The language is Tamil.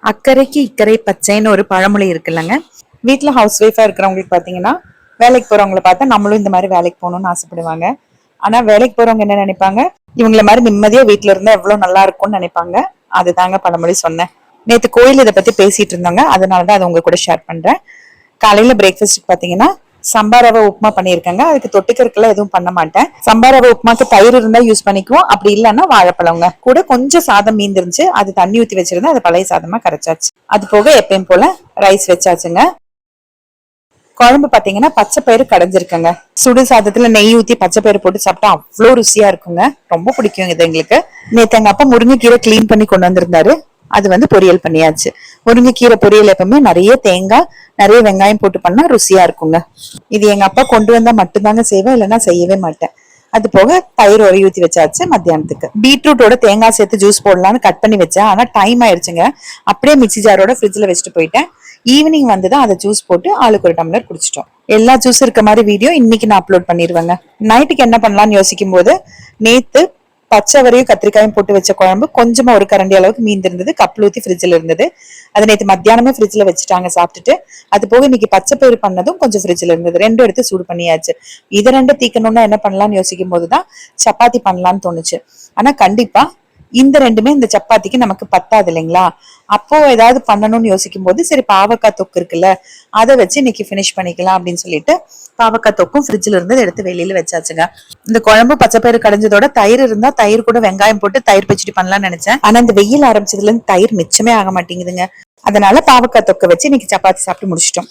அக்கறைக்கு இக்கரை பச்சைன்னு ஒரு பழமொழி இருக்குல்லங்க. வீட்டுல ஹவுஸ் ஒய்ஃபா இருக்கிறவங்களுக்கு பாத்தீங்கன்னா, வேலைக்கு போறவங்களை பார்த்தா நம்மளும் இந்த மாதிரி வேலைக்கு போகணும்னு ஆசைப்படுவாங்க. ஆனா வேலைக்கு போறவங்க என்ன நினைப்பாங்க, இவங்கள மாதிரி நிம்மதியா வீட்டுல இருந்தா எவ்வளவு நல்லா இருக்கும்னு நினைப்பாங்க. அதுதாங்க பழமொழி சொன்னேன். நேத்து கோயில் இதை பத்தி பேசிட்டு இருந்தாங்க, அதனாலதான் அதை உங்க கூட ஷேர் பண்றேன். காலையில பிரேக்ஃபாஸ்ட் பாத்தீங்கன்னா சம்பா ரவை உப்புமா பண்ணிருக்காங்க. அதுக்கு தொட்டுக்கறதுக்கெல்லாம் எதுவும் பண்ண மாட்டேன். சம்பா ரவை உப்புமாக்கு தயிர் இருந்தா யூஸ் பண்ணிக்குவோம், அப்படி இல்லைன்னா வாழைப்பழங்க கூட கொஞ்சம் சாதம் மீந்திருந்துச்சு, அது தண்ணி ஊத்தி வச்சிருந்தேன், அது பழைய சாதமா கரைச்சாச்சு. அது போக எப்பயும் போல ரைஸ் வச்சாச்சுங்க. குழம்பு பாத்தீங்கன்னா பச்சை பயிறு கடைஞ்சிருக்குங்க. சுடு சாதத்துல நெய் ஊத்தி பச்சை பயிறு போட்டு சாப்பிட்டா அவ்வளவு ருசியா இருக்குங்க. ரொம்ப பிடிக்கும் இது எங்களுக்கு. நேத்து எங்க அப்பா முருங்கைக்கீரை கிளீன் பண்ணி கொண்டு வந்திருந்தாரு. அது பொரியல் பண்ணியாச்சு. முருங்கைக்கீரை பொரியல் எப்பவுமே நிறைய தேங்காய், நிறைய வெங்காயம் போட்டு பண்ணா ருசியா இருக்குங்க. இது எங்க அப்பா கொண்டு வந்தா மட்டும்தாங்க செய்வேன், இல்லைன்னா செய்யவே மாட்டேன். அது போக தயிர் உரைய ஊத்தி வச்சாச்சு. மத்தியானத்துக்கு பீட்ரூட்டோட தேங்காய் சேர்த்து ஜூஸ் போடலாம்னு கட் பண்ணி வச்சேன். ஆனா டைம் ஆயிடுச்சுங்க. அப்படியே மிக்சி ஜாரோட ஃப்ரிட்ஜ்ல வச்சுட்டு போயிட்டேன். ஈவினிங் வந்துதான் அதை ஜூஸ் போட்டு ஆளுக்கு ஒரு டம்ளர் குடிச்சிட்டோம். எல்லா ஜூஸ் இருக்க மாதிரி வீடியோ இன்னைக்கு நான் அப்லோட் பண்ணிடுவேங்க. நைட்டுக்கு என்ன பண்ணலாம்னு யோசிக்கும் போது, நேத்து பச்சை வரையும் கத்திரிக்காயும் போட்டு வச்ச குழம்பு கொஞ்சமா ஒரு கரண்டி அளவுக்கு மீந்திருந்தது. கப்ல ஊத்தி ஃப்ரிட்ஜ்ல இருந்தது. அது நேத்து மத்தியானமே ஃப்ரிட்ஜ்ல வச்சுட்டாங்க சாப்பிட்டுட்டு. அது போக இன்னைக்கு பச்சை பயிறு பண்ணதும் கொஞ்சம் ஃப்ரிட்ஜ்ல இருந்தது. ரெண்டும் எடுத்து சூடு பண்ணியாச்சு. இதை ரெண்டு தீக்கணும்னா என்ன பண்ணலாம்னு யோசிக்கும் போதுதான் சப்பாத்தி பண்ணலாம்னு தோணுச்சு. ஆனா கண்டிப்பா இந்த ரெண்டுமே இந்த சப்பாத்திக்கு நமக்கு பத்தாது இல்லைங்களா? அப்போ ஏதாவது பண்ணணும்னு யோசிக்கும் போது சரி பாவக்காய் தொக்கு இருக்குல்ல, அதை வச்சு இன்னைக்கு பினிஷ் பண்ணிக்கலாம் அப்படின்னு சொல்லிட்டு பாவக்காய் தொக்கும் ஃப்ரிட்ஜ்ல இருந்து எடுத்து வெளியில வச்சாச்சுங்க. இந்த குழம்பு பச்சை பயிறு கடைஞ்சதோட தயிர் இருந்தா தயிர் கூட வெங்காயம் போட்டு தயிர் பச்சடி பண்ணலாம்னு நினைச்சேன். ஆனா இந்த வெயில் ஆரம்பிச்சதுல இருந்து தயிர் மிச்சமே ஆக மாட்டேங்குதுங்க. அதனால பாவக்காய் தொக்க வச்சு இன்னைக்கு சப்பாத்தி சாப்பிட்டு முடிச்சிட்டோம்.